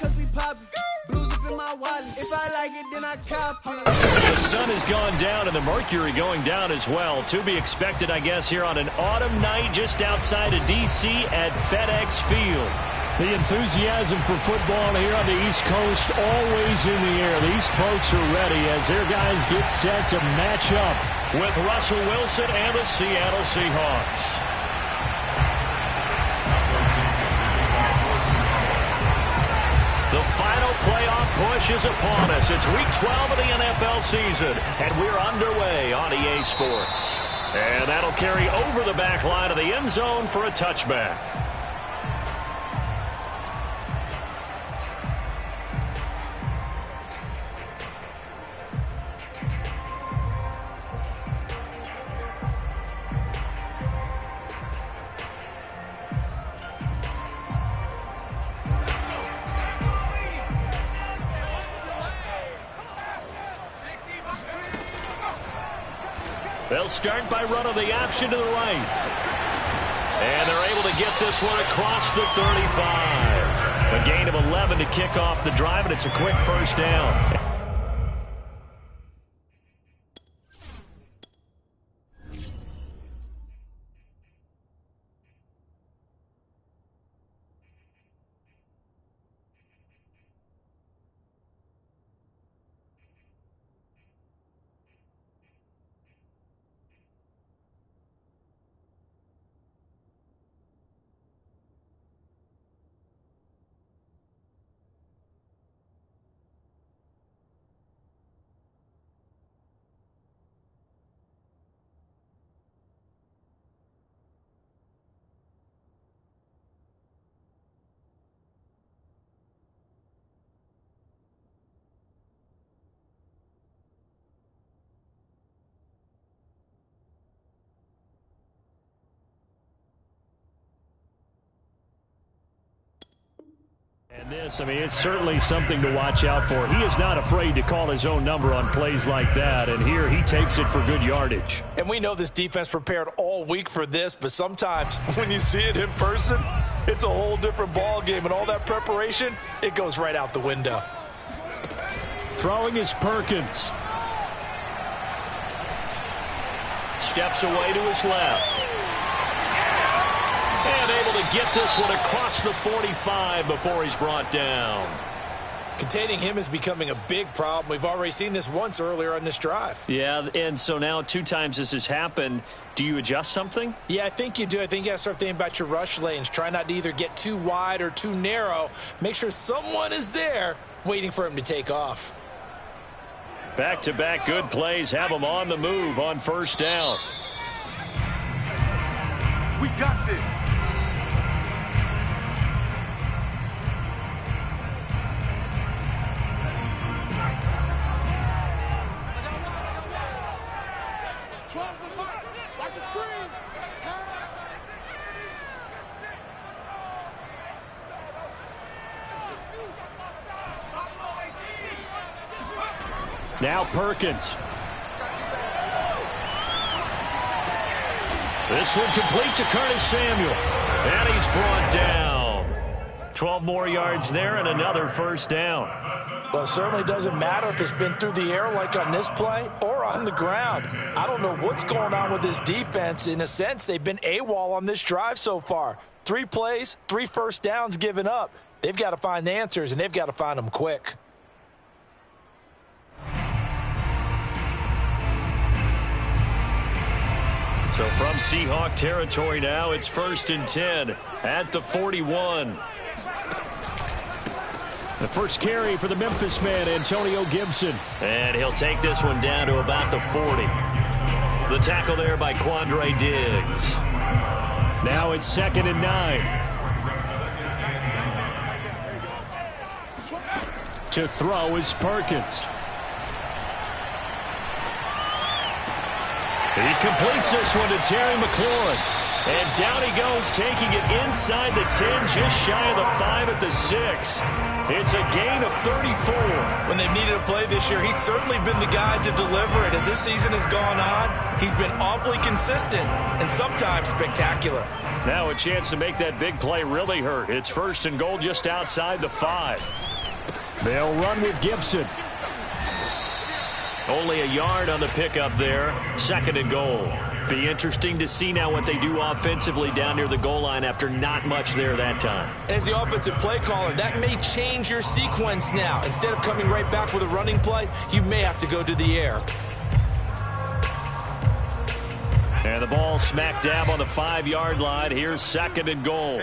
cause we poppin'. Blues up in my wallet. If I like it, then I cop it. The sun has gone down and the mercury going down as well. To be expected, I guess, here on an autumn night just outside of D.C. at FedEx Field. The enthusiasm for football here on the East Coast always in the air. These folks are ready as their guys get set to match up with Russell Wilson and the Seattle Seahawks. The final playoff push is upon us. It's Week 12 of the NFL season, and we're underway on EA Sports. And that'll carry over the back line of the end zone for a touchback. They'll start by running the option to the right. And they're able to get this one across the 35. A gain of 11 to kick off the drive, and it's a quick first down. And this, I mean, it's certainly something to watch out for. He is not afraid to call his own number on plays like that, and here he takes it for good yardage. And we know this defense prepared all week for this, but sometimes when you see it in person, it's a whole different ball game, and all that preparation, it goes right out the window. Throwing is Perkins. Steps away to his left. And able to get this one across the 45 before he's brought down. Containing him is becoming a big problem. We've already seen this once earlier on this drive. Yeah, and so now 2 times this has happened. Do you adjust something? Yeah, I think you do. I think you got to start thinking about your rush lanes. Try not to either get too wide or too narrow. Make sure someone is there waiting for him to take off. Back-to-back good plays have him on the move on first down. We got this. Watch the screen. Now Perkins. This one complete to Curtis Samuel. And he's brought down. 12 more yards there and another first down. Well, it certainly doesn't matter if it's been through the air like on this play or on the ground. I don't know what's going on with this defense. In a sense, they've been AWOL on this drive so far. 3 plays, 3 first downs given up. They've got to find the answers, and they've got to find them quick. So from Seahawk territory now, it's 1st and 10 at the 41. The first carry for the Memphis man, Antonio Gibson. And he'll take this one down to about the 40. The tackle there by Quandre Diggs. Now it's 2nd and 9. To throw is Perkins. He completes this one to Terry McLaurin. And down he goes, taking it inside the 10, just shy of the 5 at the 6. It's a gain of 34. When they've needed a play this year, he's certainly been the guy to deliver it. As this season has gone on, he's been awfully consistent and sometimes spectacular. Now a chance to make that big play really hurt. It's 1st and goal just outside the 5. They'll run with Gibson. Only a yard on the pickup there. 2nd and goal. Be interesting to see now what they do offensively down near the goal line after not much there that time. As the offensive play caller, that may change your sequence now. Instead of coming right back with a running play, you may have to go to the air. And the ball smack dab on the 5-yard line. Here's 2nd and goal.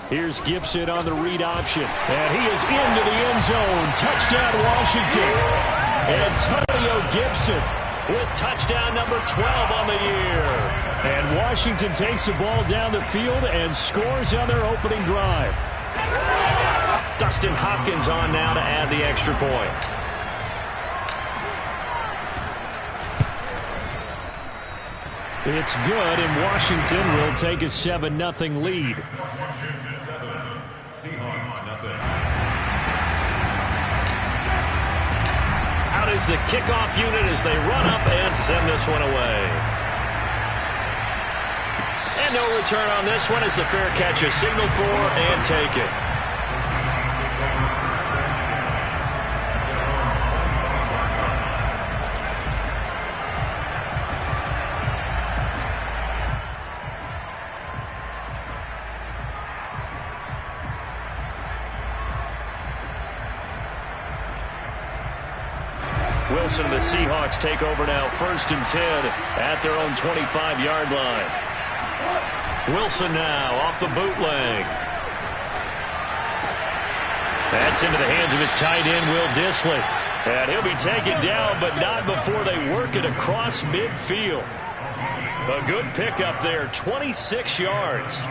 Here's Gibson on the read option. And he is into the end zone. Touchdown, Washington. Antonio Gibson with touchdown number 12 on the year. And Washington takes the ball down the field and scores on their opening drive. Dustin Hopkins on now to add the extra point. It's good, and Washington will take a 7-0 lead. Out is the kickoff unit as they run up and send this one away. And no return on this one as the fair catch is signaled for and taken. Wilson and the Seahawks take over now, 1st and 10 at their own 25-yard line. Wilson now off the bootleg. That's into the hands of his tight end, Will Dissly. And he'll be taken down, but not before they work it across midfield. A good pickup there, 26 yards.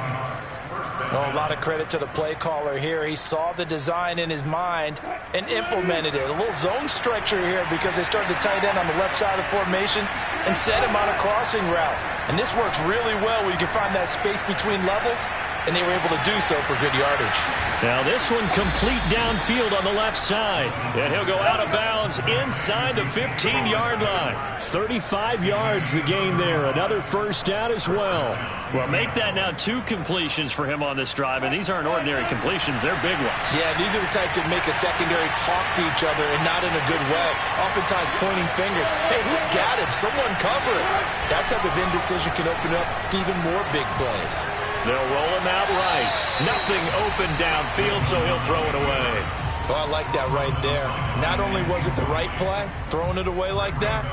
Oh, a lot of credit to the play caller here. He saw the design in his mind and implemented it. A little zone stretcher here because they started the tight end on the left side of the formation and set him on a crossing route. And this works really well where you can find that space between levels, and they were able to do so for good yardage. Now this one complete downfield on the left side. And he'll go out of bounds inside the 15-yard line. 35 yards the gain there. Another first down as well. Well, make that now 2 completions for him on this drive. And these aren't ordinary completions. They're big ones. Yeah, these are the types that make a secondary talk to each other and not in a good way. Oftentimes pointing fingers. Hey, who's got him? Someone cover it. That type of indecision can open up to even more big plays. They'll roll him out right. Nothing open downfield, so he'll throw it away. Oh, I like that right there. Not only was it the right play, throwing it away like that,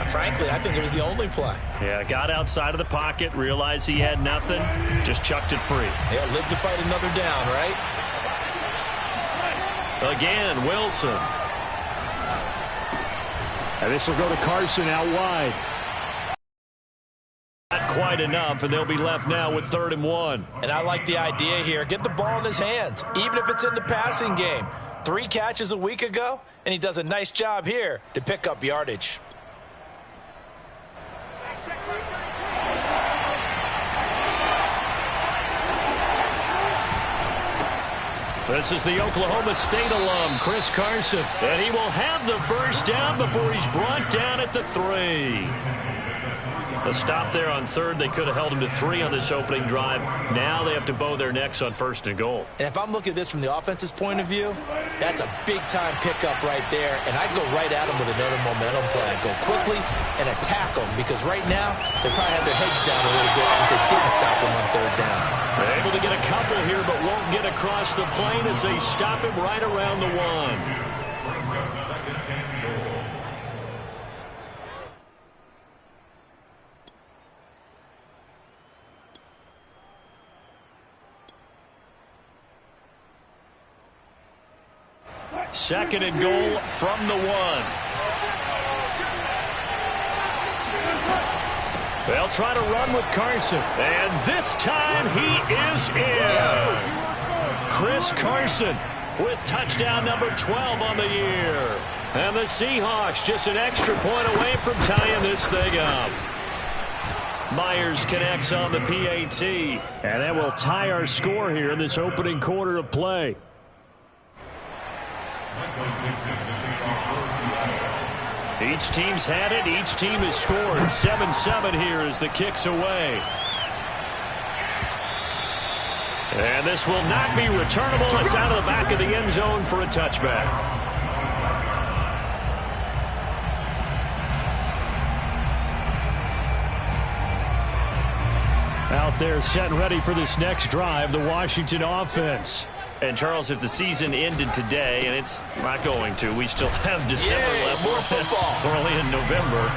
frankly, I think it was the only play. Yeah, got outside of the pocket, realized he had nothing, just chucked it free. Yeah, live to fight another down, right? Again, Wilson. And this will go to Carson out wide. Not quite enough, and they'll be left now with 3rd and 1. And I like the idea here. Get the ball in his hands, even if it's in the passing game. 3 catches a week ago, and he does a nice job here to pick up yardage. This is the Oklahoma State alum, Chris Carson. And he will have the first down before he's brought down at the 3. A stop there on 3rd. They could have held him to 3 on this opening drive. Now they have to bow their necks on 1st and goal. And if I'm looking at this from the offense's point of view, that's a big-time pickup right there. And I'd go right at him with another momentum play. I'd go quickly and attack them because right now they probably have their heads down a little bit since they didn't stop him on 3rd down. They're able to get a couple here, but won't get across the plane as they stop him right around the 1. Second and goal from the 1. They'll try to run with Carson. And this time he is in. Yes. Chris Carson with touchdown number 12 on the year. And the Seahawks just an extra point away from tying this thing up. Myers connects on the PAT. And that will tie our score here in this opening quarter of play. Each team's had it. Each team has scored. 7-7 here as the kick's away. And this will not be returnable. It's out of the back of the end zone for a touchback. Out there set and ready for this next drive, the Washington offense. And, Charles, if the season ended today, and it's not going to, we still have December left. More football. We're only in November.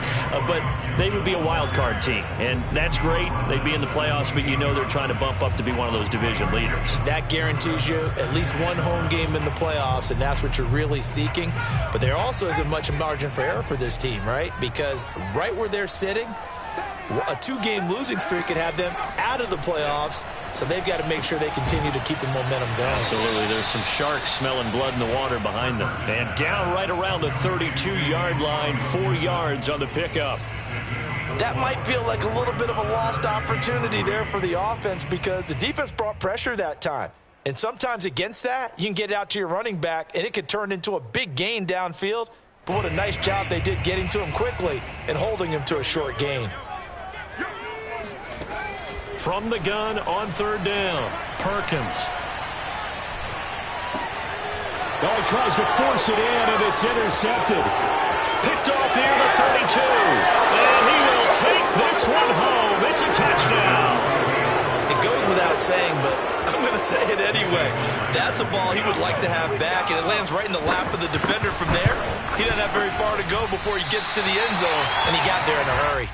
But they would be a wild card team, and that's great. They'd be in the playoffs, but you know they're trying to bump up to be one of those division leaders. That guarantees you at least one home game in the playoffs, and that's what you're really seeking. But there also isn't much margin for error for this team, right? Because right where they're sitting, a two-game losing streak could have them out of the playoffs, so they've got to make sure they continue to keep the momentum going. Absolutely. There's some sharks smelling blood in the water behind them. And down right around the 32-yard line, 4 yards on the pickup. That might feel like a little bit of a lost opportunity there for the offense because the defense brought pressure that time. And sometimes against that, you can get it out to your running back, and it could turn into a big gain downfield. But what a nice job they did getting to him quickly and holding him to a short gain. From the gun on third down, Perkins. Oh, he tries to force it in, and it's intercepted. Picked off near the 32. And he will take this one home. It's a touchdown. It goes without saying, but I'm going to say it anyway. That's a ball he would like to have back, and it lands right in the lap of the defender from there. He doesn't have very far to go before he gets to the end zone, and he got there in a hurry.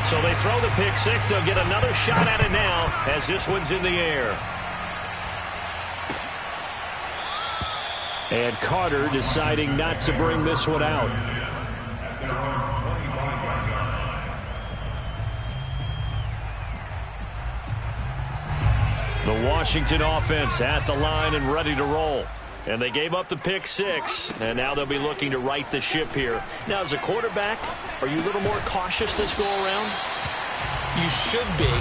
So they throw the pick six. They'll get another shot at it now as this one's in the air. And Carter deciding not to bring this one out. The Washington offense at the line and ready to roll. And they gave up the pick six, and now they'll be looking to right the ship here. Now, as a quarterback, are you a little more cautious this go-around? You should be,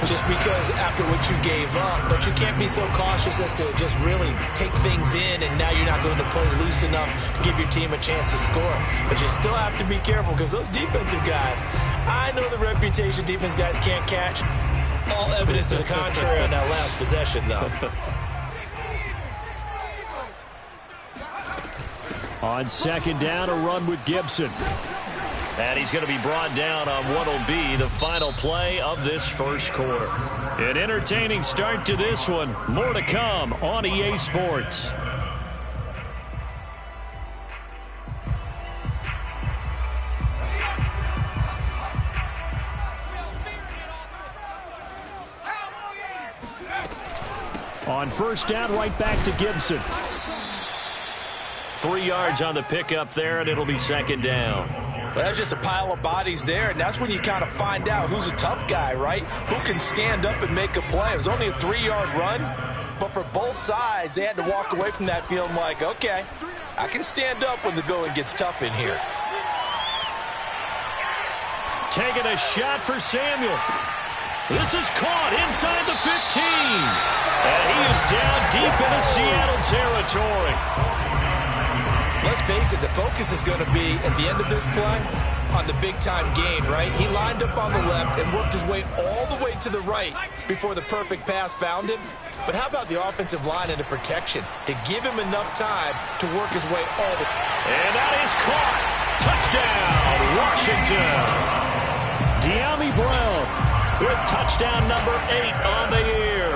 just because after what you gave up, but you can't be so cautious as to just really take things in, and now you're not going to play loose enough to give your team a chance to score. But you still have to be careful because those defensive guys, I know the reputation defense guys can't catch. All evidence to the contrary on that last possession, though. On second down, a run with Gibson. And he's going to be brought down on what will be the final play of this first quarter. An entertaining start to this one. More to come on EA Sports. On first down, right back to Gibson. 3 yards on the pickup there, and it'll be second down. But that's just a pile of bodies there, and that's when you kind of find out who's a tough guy, right? Who can stand up and make a play. It was only a 3-yard run, but for both sides, they had to walk away from that feeling like, okay, I can stand up when the going gets tough in here. Taking a shot for Samuel. This is caught inside the 15. And he is down deep into Seattle territory. Let's face it, the focus is going to be, at the end of this play, on the big-time gain, right? He lined up on the left and worked his way all the way to the right before the perfect pass found him. But how about the offensive line and the protection to give him enough time to work his way all the way? And that is caught. Touchdown, Washington. De'Ami Brown with touchdown number 8 on the year.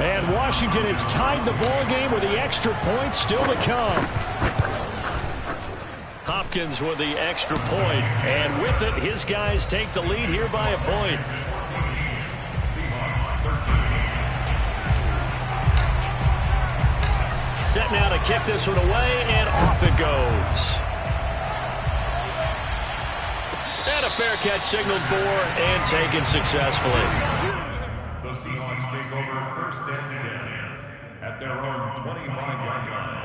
And Washington has tied the ball game with the extra point still to come. Hopkins with the extra point, and with it, his guys take the lead here by a point. Set now to kick this one away, and off it goes. And a fair catch signaled for and taken successfully. The Seahawks take over first and 10 at their own 25-yard line.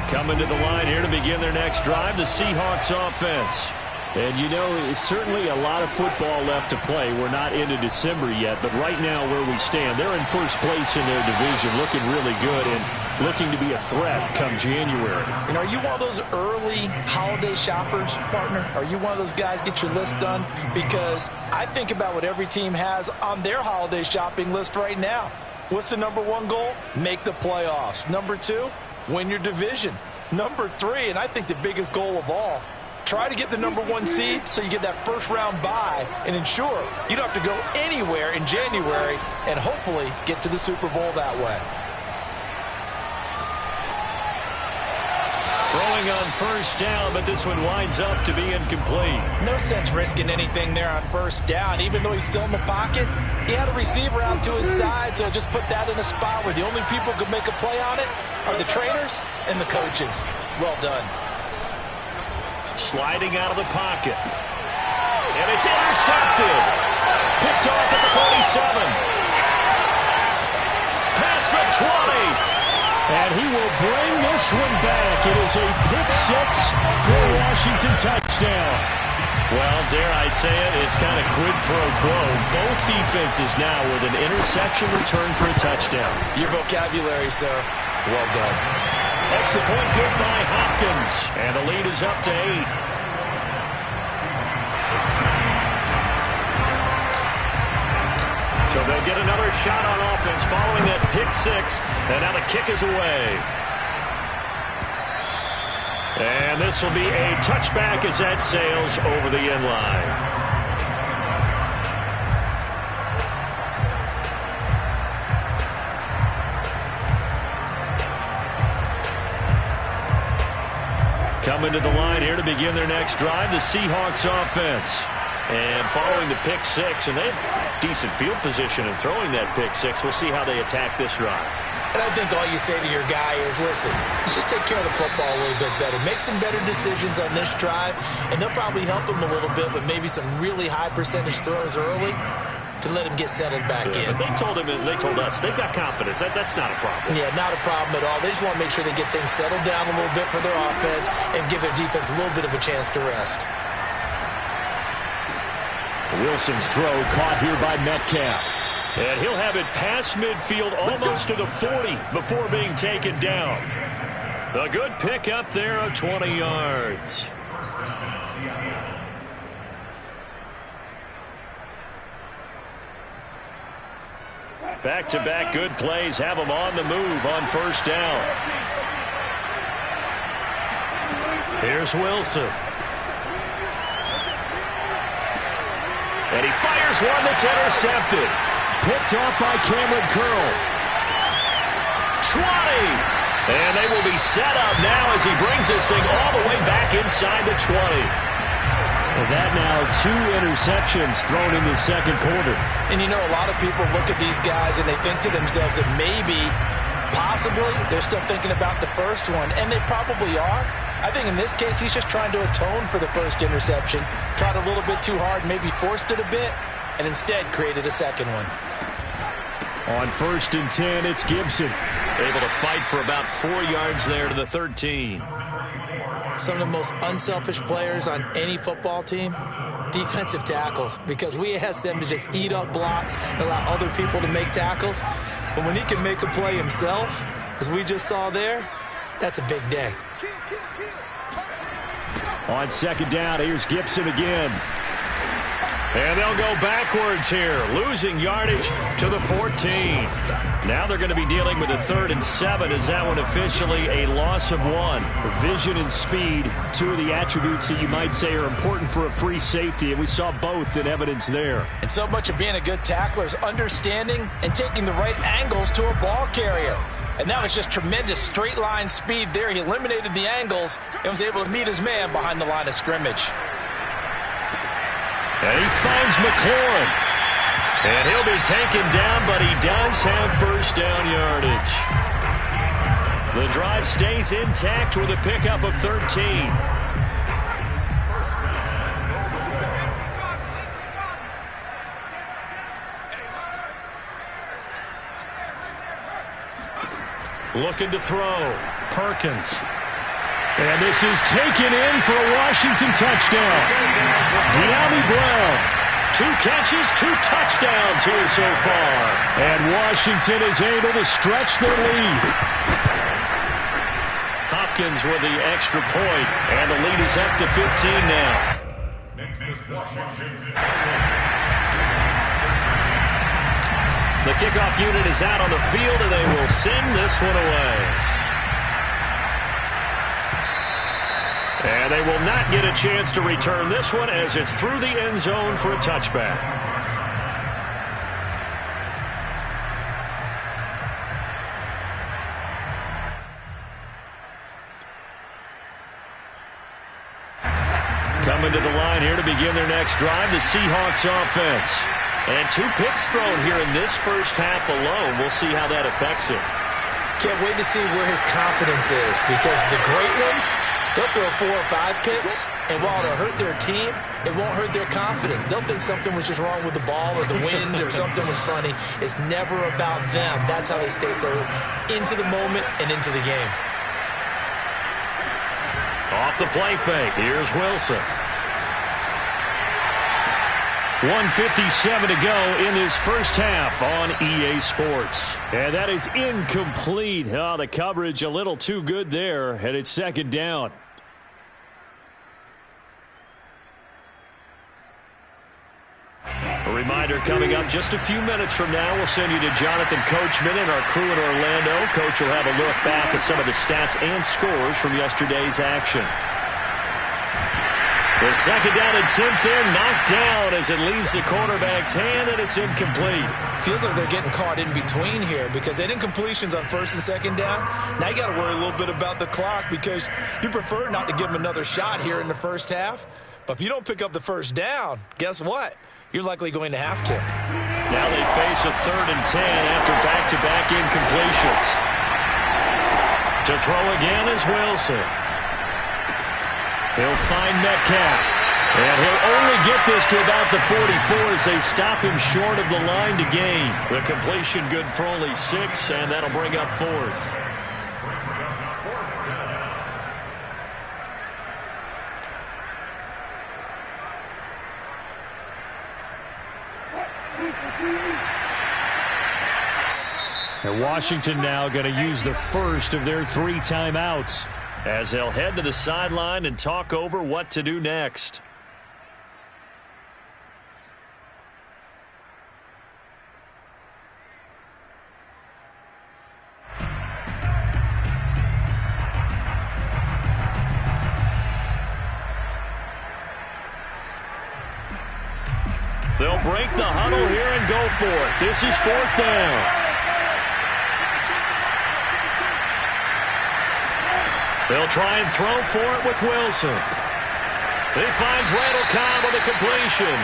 Coming to the line here to begin their next drive, the Seahawks offense. And, you know, it's certainly a lot of football left to play. We're not into December yet, but right now where we stand, they're in first place in their division, looking really good and looking to be a threat come January. And are you one of those early holiday shoppers, partner? Are you one of those guys get your list done? Because I think about what every team has on their holiday shopping list right now. What's the number one goal? Make the playoffs. Number two, win your division. Number three, and I think the biggest goal of all, try to get the number one seed so you get that first round bye and ensure you don't have to go anywhere in January and hopefully get to the Super Bowl that way. Throwing on first down, but this one winds up to be incomplete. No sense risking anything there on first down. Even though he's still in the pocket, he had a receiver out to his side, so just put that in a spot where the only people who could make a play on it are the trainers and the coaches. Well done. Sliding out of the pocket. And it's intercepted. Picked off at the 47. Past the 20. And he will bring this one back. It is a pick six for a Washington touchdown. Well, dare I say it, it's kind of quid pro quo. Both defenses now with an interception return for a touchdown. Your vocabulary, sir. Well done. Extra point good by Hopkins. And the lead is up to 8. So they'll get another shot on offense following that pick six. And now the kick is away. And this will be a touchback as that sails over the end line. Coming to the line here to begin their next drive, the Seahawks offense. And following the pick six, and they have decent field position in throwing that pick six. We'll see how they attack this drive. And I think all you say to your guy is, listen, let's just take care of the football a little bit better. Make some better decisions on this drive, and they'll probably help him a little bit with maybe some really high percentage throws early to let him get settled back in. But they told us, they've got confidence. That's not a problem. Yeah, not a problem at all. They just want to make sure they get things settled down a little bit for their offense and give their defense a little bit of a chance to rest. Wilson's throw caught here by Metcalf. And he'll have it past midfield almost to the 40 before being taken down. A good pickup there of 20 yards. Back-to-back good plays have them on the move on first down. Here's Wilson. And he fires one that's intercepted. Picked off by Cameron Curl. 20. And they will be set up now as he brings this thing all the way back inside the 20. And that now 2 interceptions thrown in the second quarter. And you know, a lot of people look at these guys and they think to themselves that maybe, possibly, they're still thinking about the first one. And they probably are. I think in this case, he's just trying to atone for the first interception. Tried a little bit too hard, maybe forced it a bit, and instead created a second one. On 1st and 10, it's Gibson. Able to fight for about 4 yards there to the 13. Some of the most unselfish players on any football team, defensive tackles, because we ask them to just eat up blocks and allow other people to make tackles. But when he can make a play himself, as we just saw there, that's a big day. On 2nd down, here's Gibson again. And they'll go backwards here, losing yardage to the 14. Now they're going to be dealing with a 3rd and 7. Is that one officially a loss of 1? Vision and speed, 2 of the attributes that you might say are important for a free safety, and we saw both in evidence there. And so much of being a good tackler is understanding and taking the right angles to a ball carrier. And that was just tremendous straight line speed there. He eliminated the angles and was able to meet his man behind the line of scrimmage. And he finds McLaurin. And he'll be taken down, but he does have first down yardage. The drive stays intact with a pickup of 13. Looking to throw. Perkins. And this is taken in for a Washington touchdown. De'Ami Brown. 2 catches, 2 touchdowns here so far. And Washington is able to stretch their lead. Hopkins with the extra point, and the lead is up to 15 now. Next is Washington. The kickoff unit is out on the field, and they will send this one away. And they will not get a chance to return this one as it's through the end zone for a touchback. Coming to the line here to begin their next drive, the Seahawks offense. And 2 picks thrown here in this first half alone. We'll see how that affects it. Can't wait to see where his confidence is, because the great ones, they'll throw 4 or 5 picks, and while it'll hurt their team, it won't hurt their confidence. They'll think something was just wrong with the ball or the wind or something was funny. It's never about them. That's how they stay so into the moment and into the game. Off the play fake, here's Wilson. 1:57 to go in this first half on EA Sports. And that is incomplete. Oh, the coverage a little too good there, and it's second down. A reminder coming up just a few minutes from now, we'll send you to Jonathan Coachman and our crew in Orlando. Coach will have a look back at some of the stats and scores from yesterday's action. The second down attempt there knocked down as it leaves the quarterback's hand, and it's incomplete. Feels like they're getting caught in between here because they didn't completions on first and second down. Now you got to worry a little bit about the clock because you prefer not to give them another shot here in the first half. But if you don't pick up the first down, guess what? You're likely going to have to. Now they face a 3rd and 10 after back-to-back incompletions. To throw again is Wilson. He'll find Metcalf. And he'll only get this to about the 44 as they stop him short of the line to gain. The completion good for only 6, and that'll bring up 4th. And Washington now going to use the first of their 3 timeouts as they'll head to the sideline and talk over what to do next. They'll break the huddle here and go for it. This is 4th down. They'll try and throw for it with Wilson. He finds Randall Cobb with a completion.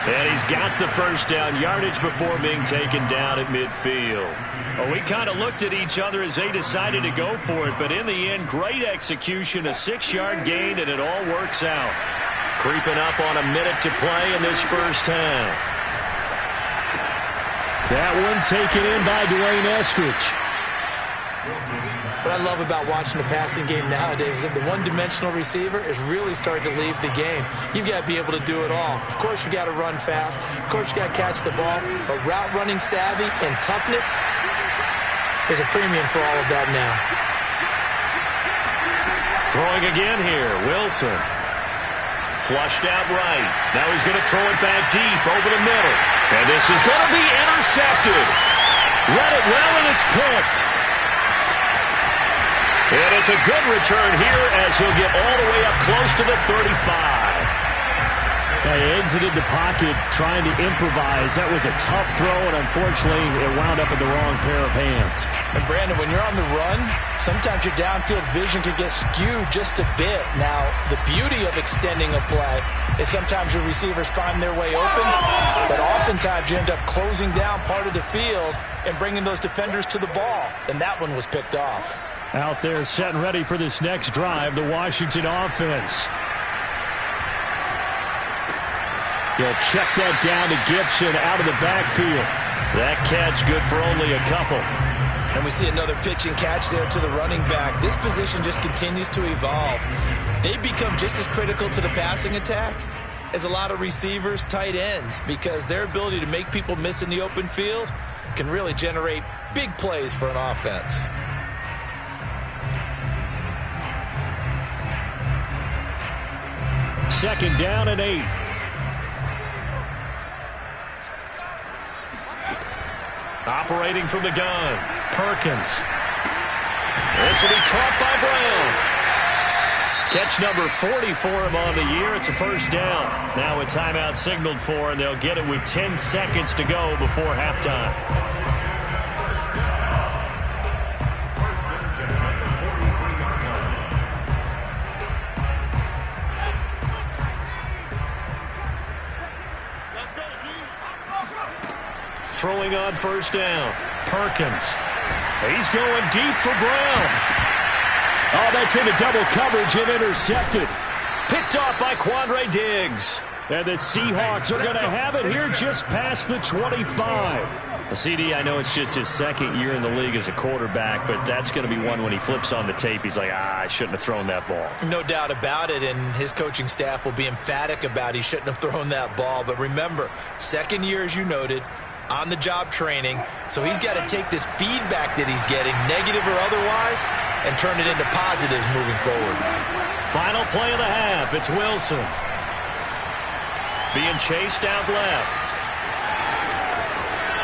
And he's got the first down yardage before being taken down at midfield. Well, we kind of looked at each other as they decided to go for it, but in the end, great execution, a 6-yard gain, and it all works out. Creeping up on a minute to play in this first half. That one taken in by Dwayne Eskridge. What I love about watching the passing game nowadays is that the one-dimensional receiver is really starting to leave the game. You've got to be able to do it all. Of course, you got to run fast. Of course, you got to catch the ball. But route running savvy and toughness is a premium for all of that now. Throwing again here, Wilson. Flushed out right. Now he's going to throw it back deep over the middle. And this is going to be intercepted. Read it well, and it's picked. And it's a good return here as he'll get all the way up close to the 35. He exited the pocket trying to improvise. That was a tough throw, and unfortunately, it wound up in the wrong pair of hands. And, Brandon, when you're on the run, sometimes your downfield vision can get skewed just a bit. Now, the beauty of extending a play is sometimes your receivers find their way open, but oftentimes you end up closing down part of the field and bringing those defenders to the ball, and that one was picked off. Out there set and ready for this next drive, the Washington offense. He'll check that down to Gibson out of the backfield. That catch good for only a couple. And we see another pitch and catch there to the running back. This position just continues to evolve. They become just as critical to the passing attack as a lot of receivers, tight ends, because their ability to make people miss in the open field can really generate big plays for an offense. Second down and 8. Operating from the gun, Perkins. This will be caught by Brown. Catch number 40 for him on the year. It's a first down. Now a timeout signaled for, and they'll get it with 10 seconds to go before halftime. Throwing on first down, Perkins. He's going deep for Brown. Oh, that's into double coverage and intercepted. Picked off by Quandre Diggs. And the Seahawks are going to have it here just past the 25. CD, I know it's just his second year in the league as a quarterback, but that's going to be one when he flips on the tape. He's like, I shouldn't have thrown that ball. No doubt about it, and his coaching staff will be emphatic about he shouldn't have thrown that ball. But remember, second year, as you noted, on-the-job training, so he's got to take this feedback that he's getting, negative or otherwise, and turn it into positives moving forward. Final play of the half. It's Wilson. Being chased out left.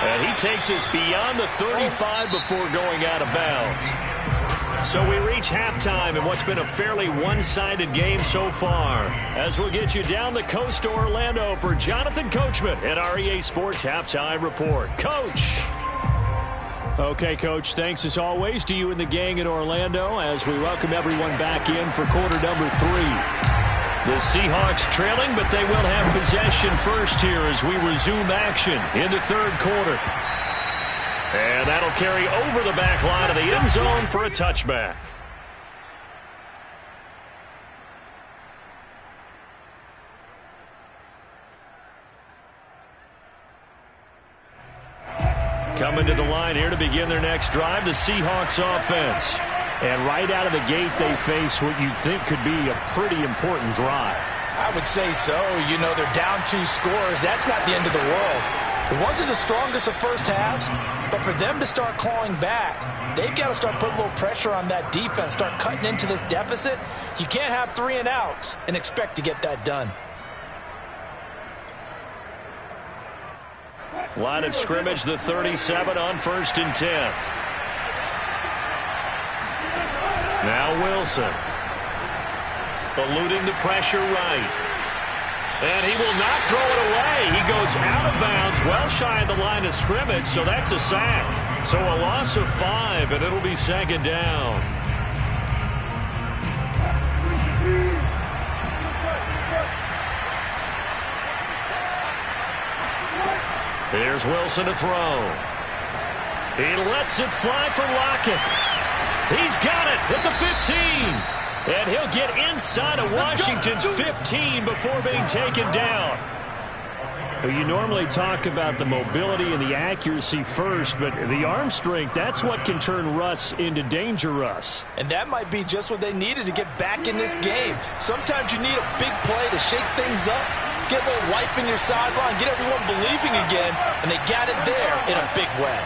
And he takes us beyond the 35 before going out of bounds. So we reach halftime in what's been a fairly one-sided game so far. As we'll get you down the coast to Orlando for Jonathan Coachman at our EA Sports Halftime Report. Coach. Okay, Coach, thanks as always to you and the gang in Orlando as we welcome everyone back in for quarter number 3. The Seahawks trailing, but they will have possession first here as we resume action in the third quarter. And that'll carry over the back line of the end zone for a touchback. Coming to the line here to begin their next drive, the Seahawks offense. And right out of the gate, they face what you think could be a pretty important drive. I would say so. You know, they're down 2 scores. That's not the end of the world. It wasn't the strongest of first halves, but for them to start clawing back, they've got to start putting a little pressure on that defense, start cutting into this deficit. You can't have 3 and outs and expect to get that done. Line of scrimmage, the 37 on 1st and 10. Now Wilson. Eluding the pressure right. And he will not throw it away. He goes out of bounds, well shy of the line of scrimmage, so that's a sack. So a loss of 5, and it'll be second down. Here's Wilson to throw. He lets it fly for Lockett. He's got it at the 15. And he'll get inside of Washington's 15 before being taken down. Well, you normally talk about the mobility and the accuracy first, but the arm strength, that's what can turn Russ into danger Russ. And that might be just what they needed to get back in this game. Sometimes you need a big play to shake things up, get a little life in your sideline, get everyone believing again, and they got it there in a big way.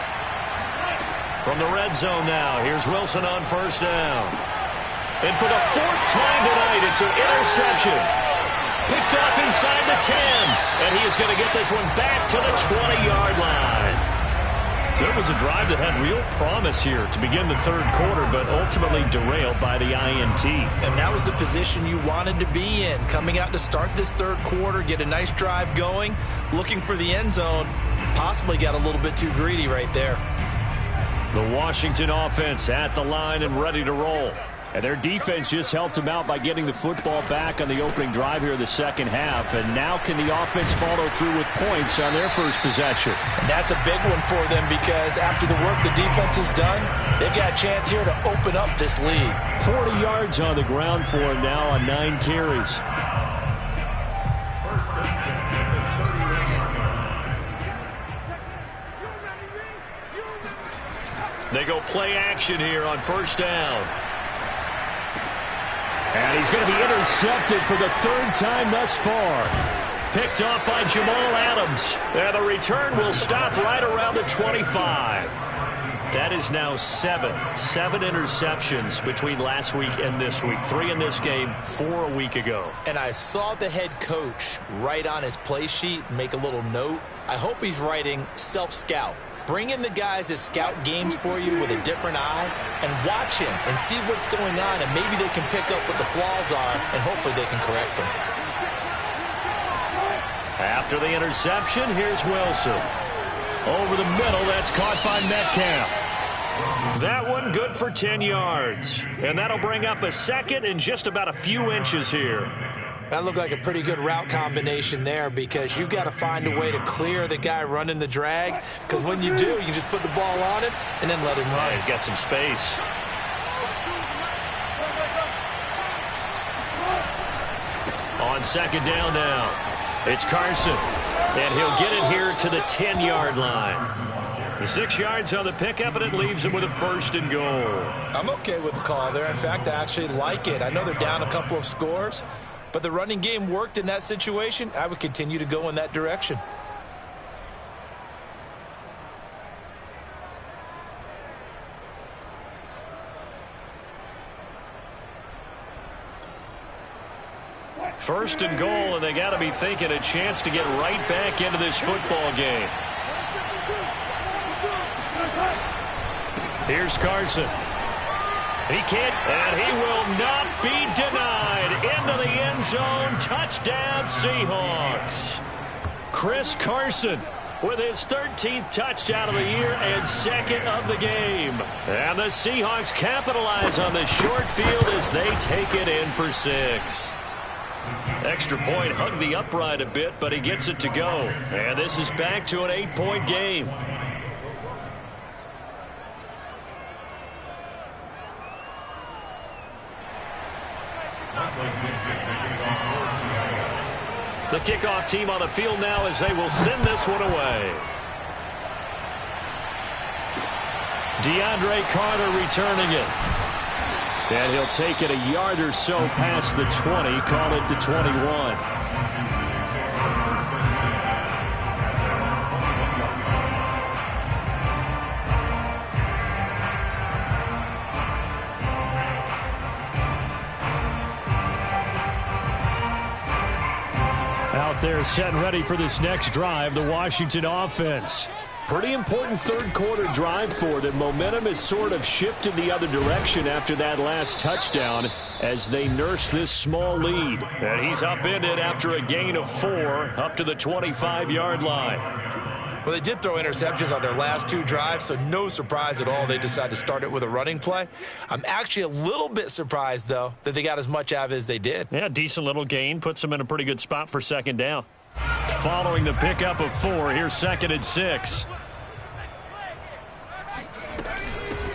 From the red zone now, here's Wilson on first down. And for the 4th time tonight, it's an interception. Picked off inside the 10. And he is going to get this one back to the 20-yard line. So it was a drive that had real promise here to begin the third quarter, but ultimately derailed by the INT. And that was the position you wanted to be in. Coming out to start this third quarter, get a nice drive going, looking for the end zone. Possibly got a little bit too greedy right there. The Washington offense at the line and ready to roll. And their defense just helped them out by getting the football back on the opening drive here in the second half. And now can the offense follow through with points on their first possession? And that's a big one for them because after the work the defense has done, they've got a chance here to open up this lead. 40 yards on the ground for him now on 9 carries. First and 10, 30-yard line. They go play action here on first down. And he's going to be intercepted for the third time thus far. Picked off by Jamal Adams. And the return will stop right around the 25. That is now seven interceptions between last week and this week. 3 in this game, 4 a week ago. And I saw the head coach write on his play sheet, make a little note. I hope he's writing self-scout. Bring in the guys that scout games for you with a different eye and watch him and see what's going on, and maybe they can pick up what the flaws are, and hopefully they can correct them. After the interception, here's Wilson. Over the middle, that's caught by Metcalf. That one good for 10 yards. And that'll bring up a second and just about a few inches here. That looked like a pretty good route combination there, because you've got to find a way to clear the guy running the drag, because when you do, you just put the ball on him and then let him run. Yeah, he's got some space. On second down now, it's Carson, and he'll get it here to the 10-yard line. The 6 yards on the pickup, and it leaves him with a first and goal. I'm okay with the call there. In fact, I actually like it. I know they're down a couple of scores, but the running game worked in that situation. I would continue to go in that direction. First and goal, and they got to be thinking a chance to get right back into this football game. Here's Carson. He can't, and he will not be denied. Into the end zone. Touchdown, Seahawks. Chris Carson with his 13th touchdown of the year and second of the game. And the Seahawks capitalize on the short field as they take it in for 6. Extra point hugged the upright a bit, but he gets it to go. And this is back to an 8-point game. The kickoff team on the field now as they will send this one away. DeAndre Carter returning it. And he'll take it a yard or so past the 20, call it the 21. Out there set and ready for this next drive, the Washington offense. Pretty important third-quarter drive for them. Momentum has sort of shifted the other direction after that last touchdown as they nurse this small lead. And he's upended after a gain of 4 up to the 25-yard line. Well, they did throw interceptions on their last 2 drives, so no surprise at all they decided to start it with a running play. I'm actually a little bit surprised, though, that they got as much out of it as they did. Yeah, decent little gain. Puts them in a pretty good spot for second down. Following the pickup of 4, here's second and 6.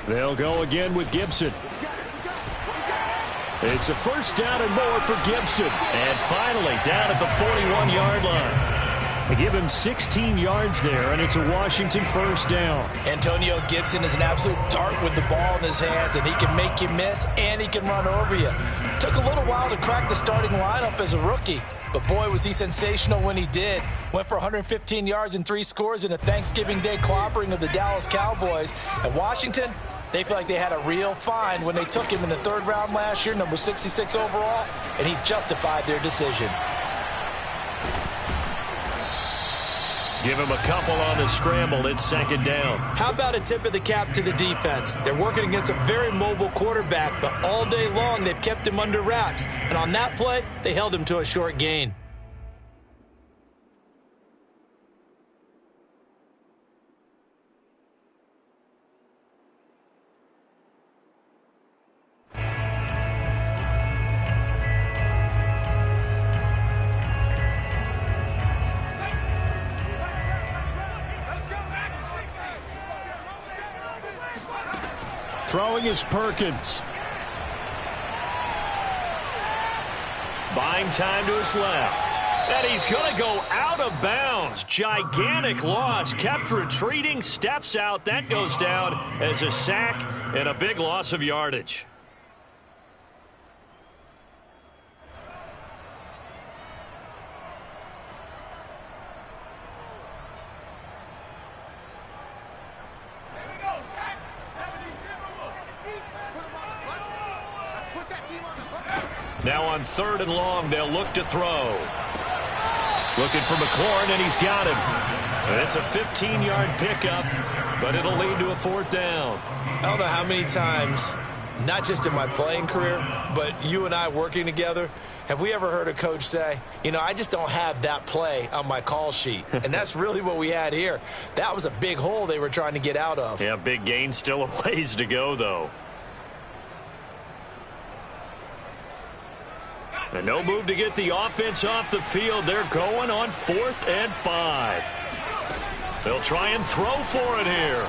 They'll go again with Gibson. It's a first down and more for Gibson. And finally, down at the 41-yard line. They give him 16 yards there, and it's a Washington first down. Antonio Gibson is an absolute dart with the ball in his hands, and he can make you miss, and he can run over you. Took a little while to crack the starting lineup as a rookie, but boy, was he sensational when he did. Went for 115 yards and 3 scores in a Thanksgiving Day clobbering of the Dallas Cowboys. And Washington, they feel like they had a real find when they took him in the 3rd round last year, number 66 overall, and he justified their decision. Give him a couple on the scramble. It's second down. How about a tip of the cap to the defense? They're working against a very mobile quarterback, but all day long they've kept him under wraps. And on that play, they held him to a short gain. Throwing is Perkins. Buying time to his left. And he's going to go out of bounds. Gigantic loss. Kept retreating. Steps out. That goes down as a sack and a big loss of yardage. Now on 3rd and long, they'll look to throw. Looking for McLaurin, and he's got him. And it's a 15-yard pickup, but it'll lead to a 4th down. I don't know how many times, not just in my playing career, but you and I working together, have we ever heard a coach say, you know, I just don't have that play on my call sheet. And that's really what we had here. That was a big hole they were trying to get out of. Yeah, big gain, still a ways to go, though. And no move to get the offense off the field. They're going on 4th and 5. They'll try and throw for it here.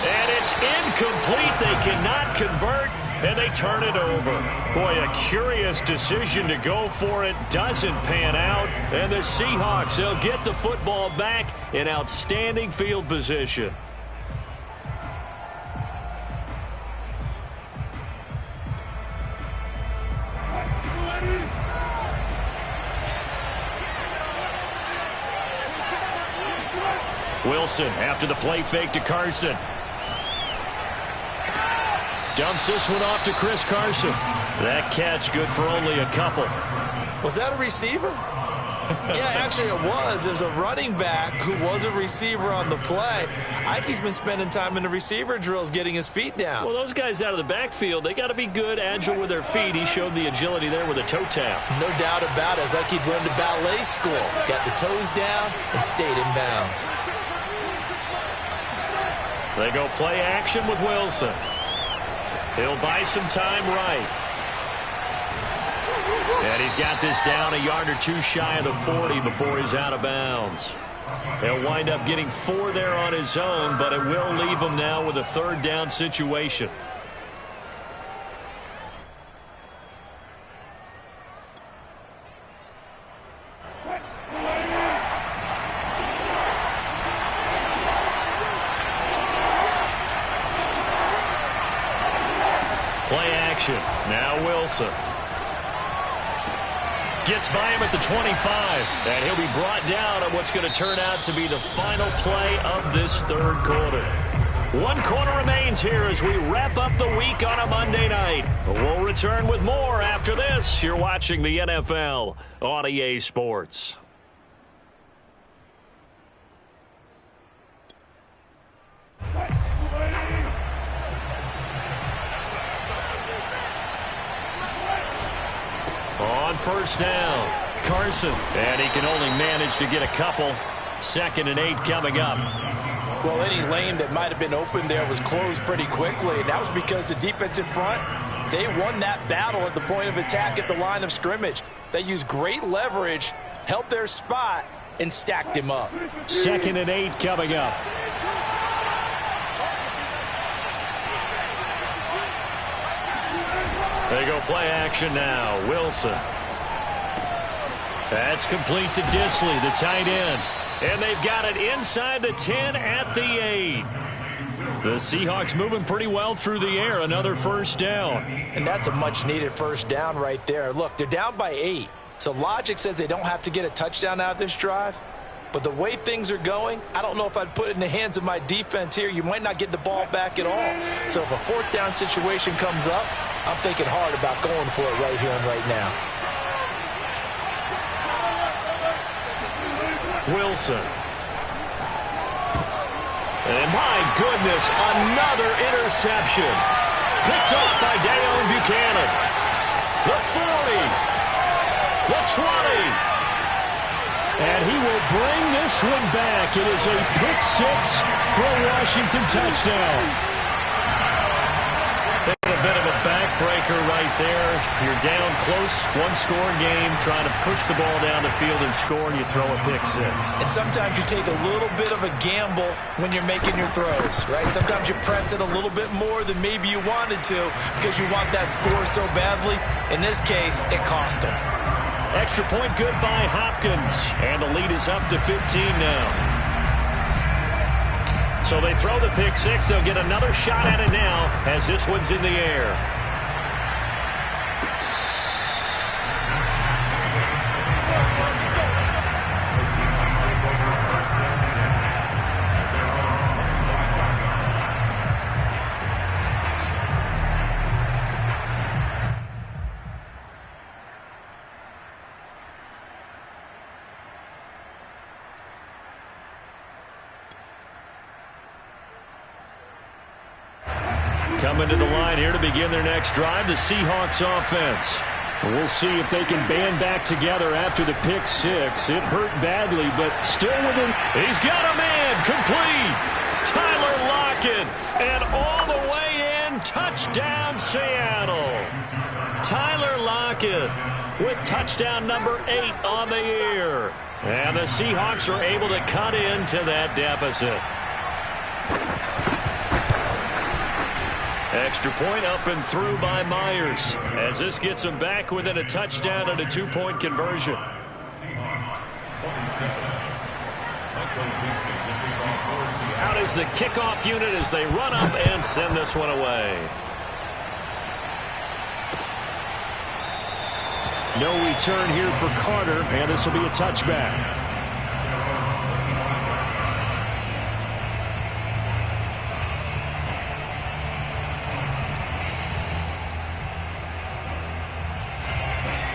And it's incomplete. They cannot convert, and they turn it over. Boy, a curious decision to go for it. Doesn't pan out. And the Seahawks, they'll get the football back in outstanding field position. Wilson after the play fake to Carson. Dumps this one off to Chris Carson. That catch good for only a couple. Was that a receiver? Yeah, actually it was. There's a running back who was a receiver on the play. Ike's been spending time in the receiver drills getting his feet down. Well, those guys out of the backfield, they got to be good, agile with their feet. He showed the agility there with a toe tap. No doubt about it. It's like he'd run to ballet school. Got the toes down and stayed in bounds. They go play action with Wilson. He'll buy some time right. And he's got this down a yard or two shy of the 40 before he's out of bounds. He'll wind up getting 4 there on his own, but it will leave him now with a 3rd down situation. Play action. Now Wilson. Gets by him at the 25. And he'll be brought down on what's going to turn out to be the final play of this 3rd quarter. 1 quarter remains here as we wrap up the week on a Monday night. We'll return with more after this. You're watching the NFL on EA Sports. On 1st down, Carson. And he can only manage to get a couple. 2nd and 8 coming up. Well, any lane that might have been open there was closed pretty quickly, and that was because the defensive front, they won that battle at the point of attack at the line of scrimmage. They used great leverage, held their spot, and stacked him up. 2nd and 8 coming up. They go play action now. Wilson. That's complete to Disley, the tight end. And they've got it inside the 10 at the 8. The Seahawks moving pretty well through the air. Another 1st down. And that's a much-needed 1st down right there. Look, they're down by 8. So logic says they don't have to get a touchdown out of this drive. But the way things are going, I don't know if I'd put it in the hands of my defense here. You might not get the ball back at all. So if a 4th down situation comes up, I'm thinking hard about going for it right here and right now. Wilson. And my goodness, another interception. Picked up by Dayon Buchanan. The 40. The 20. And he will bring this one back. It is a pick 6 for a Washington touchdown. And a bit of a backbreaker right there. You're down close, 1-score game, trying to push the ball down the field and score, and you throw a pick 6. And sometimes you take a little bit of a gamble when you're making your throws, right? Sometimes you press it a little bit more than maybe you wanted to because you want that score so badly. In this case, it cost him. Extra point good by Hopkins. And the lead is up to 15 now. So they throw the pick six. They'll get another shot at it now as this one's in the air. Coming to the line here to begin their next drive, the Seahawks offense. We'll see if they can band back together after the pick six. It hurt badly, but still within. He's got a man complete. Tyler Lockett, and all the way in, touchdown Seattle. Tyler Lockett with touchdown number 8 on the year. And the Seahawks are able to cut into that deficit. Extra point up and through by Myers as this gets them back within a touchdown and a 2-point conversion. Out is the kickoff unit as they run up and send this one away. No return here for Carter, and this will be a touchback.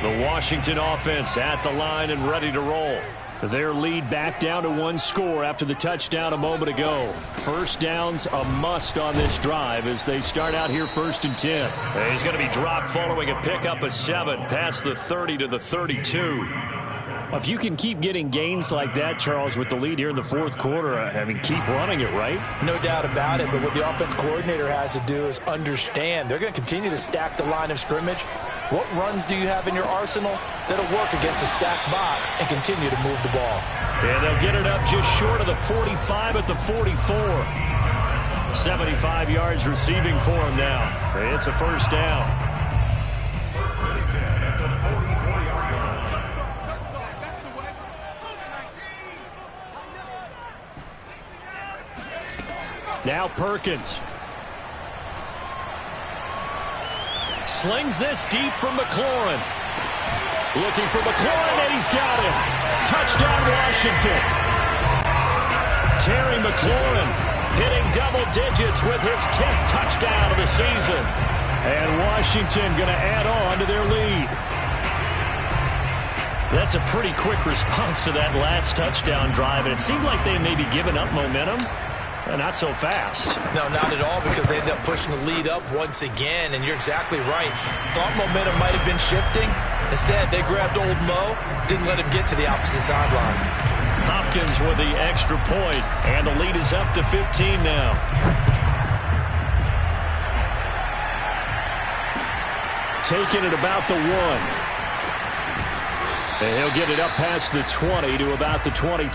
The Washington offense at the line and ready to roll. Their lead back down to 1 score after the touchdown a moment ago. First down's a must on this drive as they start out here 1st and 10. He's going to be dropped following a pickup of 7 past the 30 to the 32. If you can keep getting gains like that, Charles, with the lead here in the 4th quarter, I mean, keep running it, right? No doubt about it, but what the offense coordinator has to do is understand they're going to continue to stack the line of scrimmage. What runs do you have in your arsenal that'll work against a stacked box and continue to move the ball? And they'll get it up just short of the 45 at the 44. 75 yards receiving for him now. It's a first down. Now Perkins. Slings this deep from McLaurin. Looking for McLaurin, and he's got him. Touchdown, Washington. Terry McLaurin hitting double digits with his 10th touchdown of the season. And Washington going to add on to their lead. That's a pretty quick response to that last touchdown drive, and it seemed like they may be giving up momentum. Not so fast. No, not at all, because they ended up pushing the lead up once again, and you're exactly right. Thought momentum might have been shifting. Instead, they grabbed old Mo, didn't let him get to the opposite sideline. Hopkins with the extra point, and the lead is up to 15 now. Taking it about the 1. And he'll get it up past the 20 to about the 22.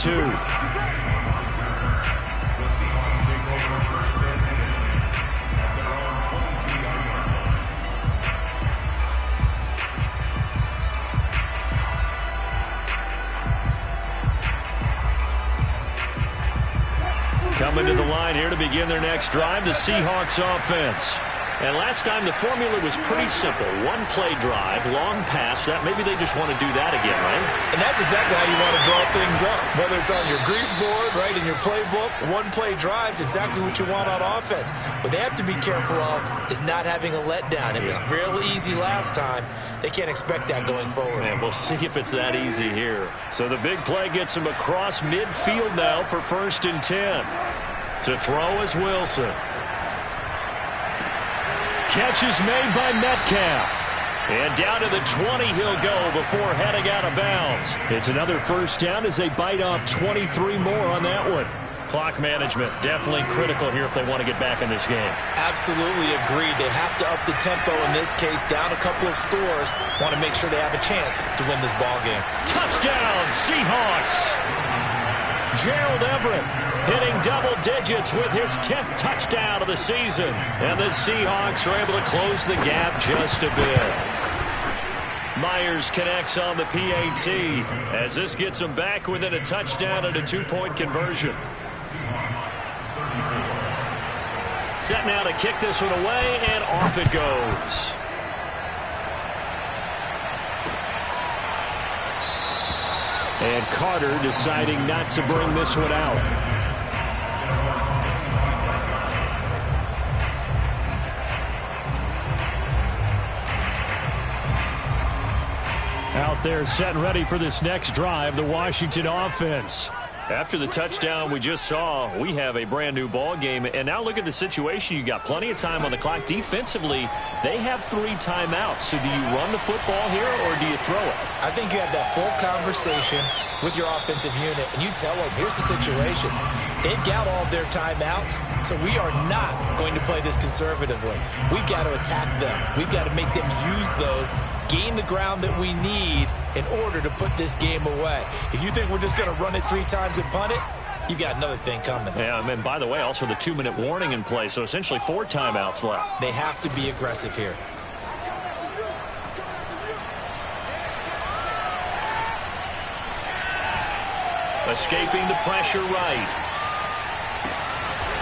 Coming to the line here to begin their next drive, the Seahawks offense. And last time the formula was pretty simple. 1-play drive, long pass. That maybe they just want to do that again, right? And that's exactly how you want to draw things up. Whether it's on your grease board, right, in your playbook, 1-play drive's exactly what you want on offense. What they have to be careful of is not having a letdown. It was real easy last time. They can't expect that going forward. And we'll see if it's that easy here. So the big play gets him across midfield now for 1st and 10. To throw is Wilson. Catch is made by Metcalf. And down to the 20 he'll go before heading out of bounds. It's another first down as they bite off 23 more on that one. Clock management definitely critical here if they want to get back in this game. Absolutely agreed. They have to up the tempo in this case, down a couple of scores. Want to make sure they have a chance to win this ball game. Touchdown, Seahawks. Gerald Everett hitting double digits with his 10th touchdown of the season. And the Seahawks are able to close the gap just a bit. Myers connects on the PAT as this gets him back within a touchdown and a 2-point conversion. Set now to kick this one away, and off it goes. And Carter deciding not to bring this one out. Out there set and ready for this next drive, the Washington offense. After the touchdown we just saw, we have a brand new ball game. And now look at the situation. You got plenty of time on the clock. Defensively, they have 3 timeouts. So do you run the football here or do you throw it? I think you have that full conversation with your offensive unit, and you tell them, here's the situation. They've got all their timeouts, so we are not going to play this conservatively. We've got to attack them. We've got to make them use those, gain the ground that we need in order to put this game away. If you think we're just going to run it 3 times and punt it, you've got another thing coming. Yeah, and by the way, also the 2-minute warning in play, so essentially 4 timeouts left. They have to be aggressive here. Escaping the pressure right.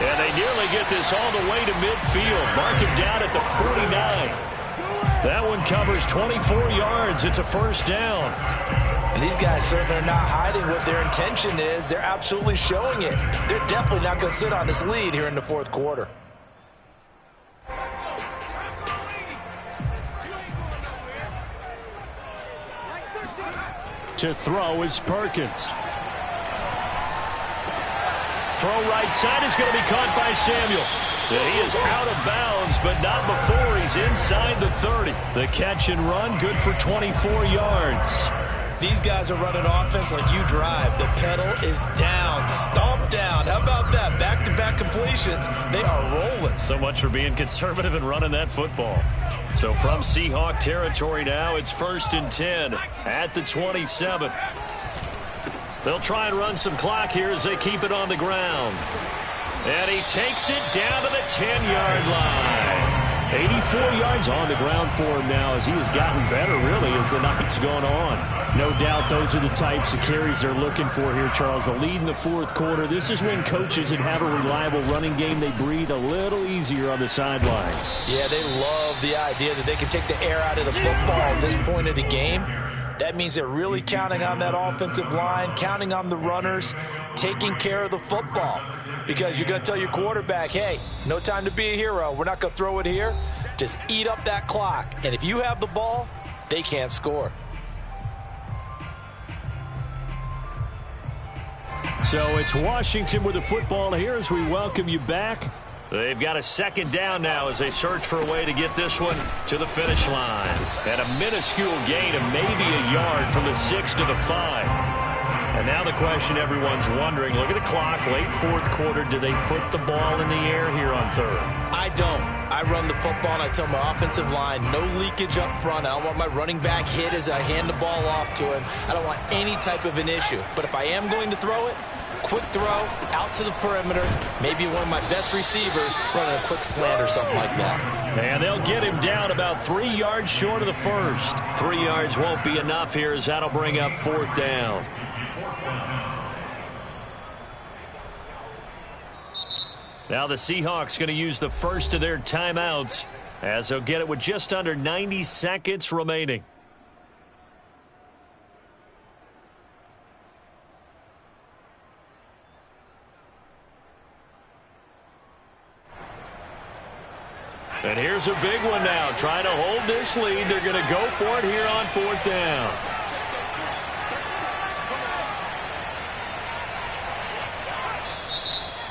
And they nearly get this all the way to midfield. Mark it down at the 49. That one covers 24 yards. It's a first down. And these guys certainly are not hiding what their intention is. They're absolutely showing it. They're definitely not going to sit on this lead here in the 4th quarter. To throw is Perkins. Throw right side is going to be caught by Samuel. He is out of bounds, but not before he's inside the 30. The catch and run, good for 24 yards. These guys are running offense like you drive. The pedal is down, stomp down. How about that? Back-to-back completions. They are rolling. So much for being conservative and running that football. So from Seahawk territory now, it's 1st and 10 at the 27. They'll try and run some clock here as they keep it on the ground. And he takes it down to the 10-yard line. 84 yards on the ground for him now as he has gotten better, really, as the night's gone on. No doubt those are the types of carries they're looking for here, Charles. The lead in the 4th quarter. This is when coaches that have a reliable running game, they breathe a little easier on the sideline. Yeah, they love the idea that they can take the air out of the football at this point of the game. That means they're really counting on that offensive line, counting on the runners, taking care of the football. Because you're going to tell your quarterback, hey, no time to be a hero. We're not going to throw it here. Just eat up that clock. And if you have the ball, they can't score. So it's Washington with the football here as we welcome you back. They've got a 2nd down now as they search for a way to get this one to the finish line. And a minuscule gain of maybe a yard from the 6 to the 5. And now the question everyone's wondering, look at the clock, late 4th quarter, do they put the ball in the air here on 3rd? I don't. I run the football and I tell my offensive line, no leakage up front. I don't want my running back hit as I hand the ball off to him. I don't want any type of an issue. But if I am going to throw it, quick throw out to the perimeter, maybe one of my best receivers running a quick slant or something like that. And they'll get him down about 3 yards short of the 1st. 3 yards won't be enough here as that'll bring up 4th down. Now the Seahawks going to use the first of their timeouts as they'll get it with just under 90 seconds remaining. And here's a big one now. Trying to hold this lead. They're going to go for it here on 4th down.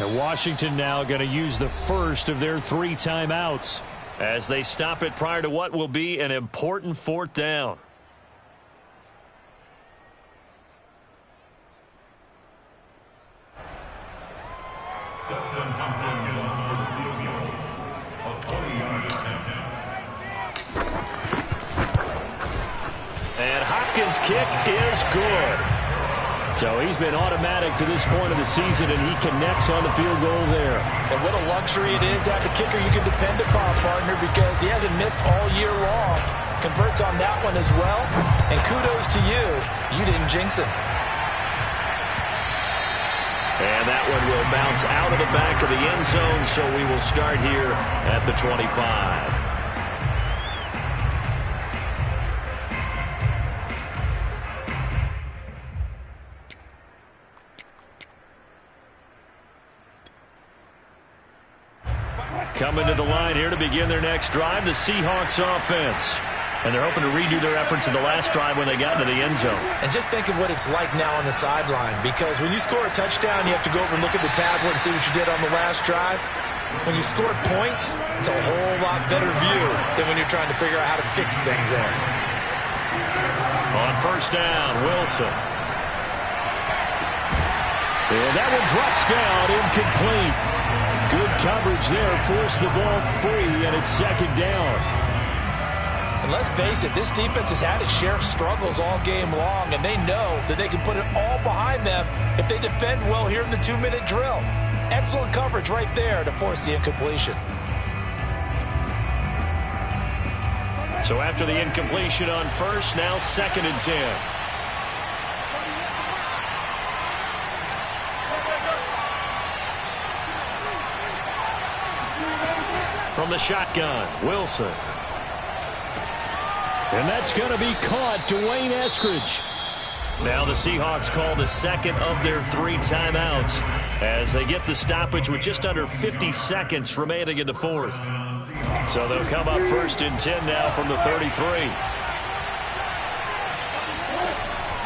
And Washington now going to use the first of their 3 timeouts as they stop it prior to what will be an important 4th down. And Hopkins' kick is good. So he's been automatic to this point of the season, and he connects on the field goal there. And what a luxury it is to have a kicker you can depend upon, partner, because he hasn't missed all year long. converts on that one as well. And kudos to you. You didn't jinx him. And that one will bounce out of the back of the end zone, so we will start here at the 25. Coming to the line here to begin their next drive, the Seahawks offense. And they're hoping to redo their efforts in the last drive when they got into the end zone. And just think of what it's like now on the sideline, because when you score a touchdown, you have to go over and look at the tablet and see what you did on the last drive. When you score points, it's a whole lot better view than when you're trying to figure out how to fix things there. On first down, Wilson. And that one drops down, incomplete. Good coverage there, forced the ball free, and it's second down. And let's face it, this defense has had its share of struggles all game long, and they know that they can put it all behind them if they defend well here in the 2-minute drill. Excellent coverage right there to force the incompletion. So after the incompletion on first, now 2nd and 10. From the shotgun, Wilson. And that's going to be caught. Dwayne Eskridge. Now the Seahawks call the second of their 3 timeouts as they get the stoppage with just under 50 seconds remaining in the 4th. So they'll come up 1st and 10 now from the 33.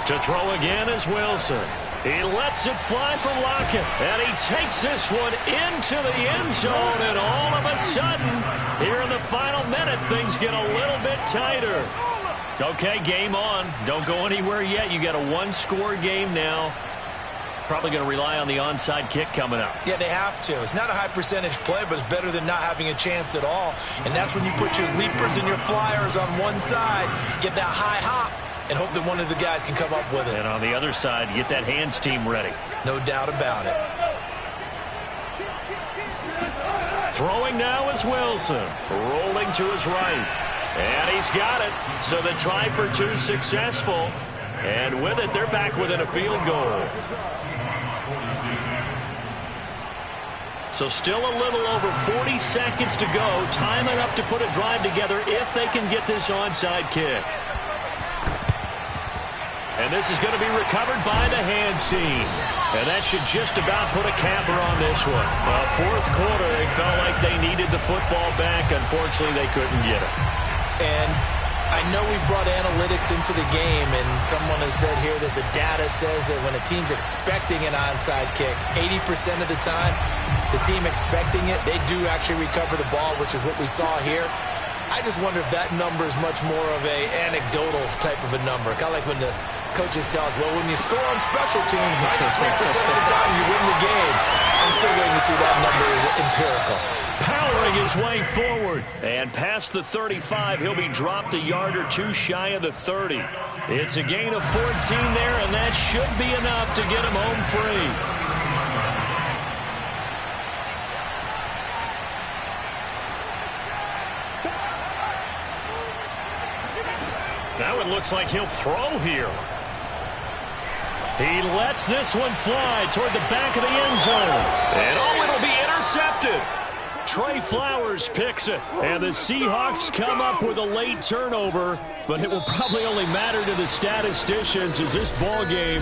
To throw again is Wilson. He lets it fly from Lockett, and he takes this one into the end zone, and all of a sudden, here in the final minute, things get a little bit tighter. Okay, game on. Don't go anywhere yet. You got a 1-score game now. Probably going to rely on the onside kick coming up. Yeah, they have to. It's not a high percentage play, but it's better than not having a chance at all. And that's when you put your leapers and your flyers on one side, get that high hop, and hope that one of the guys can come up with it. And on the other side, get that hands team ready. No doubt about it. Throwing now is Wilson. Rolling to his right. And he's got it. So the try for 2 successful. And with it, they're back within a field goal. So still a little over 40 seconds to go. Time enough to put a drive together if they can get this onside kick. And this is going to be recovered by the hands team. And that should just about put a capper on this one. 4th quarter, they felt like they needed the football back. Unfortunately, they couldn't get it. And I know we brought analytics into the game, and someone has said here that the data says that when a team's expecting an onside kick, 80% of the time, the team expecting it, they do actually recover the ball, which is what we saw here. I just wonder if that number is much more of a anecdotal type of a number. Kind of like when the coaches tell us, well, when you score on special teams, 93% of the time you win the game. I'm still waiting to see that number is empirical. Powering his way forward. And past the 35, he'll be dropped a yard or 2 shy of the 30. It's a gain of 14 there, and that should be enough to get him home free. Now it looks like he'll throw here. He lets this one fly toward the back of the end zone. And oh, it'll be intercepted. Trey Flowers picks it. And the Seahawks come up with a late turnover, but it will probably only matter to the statisticians as this ball game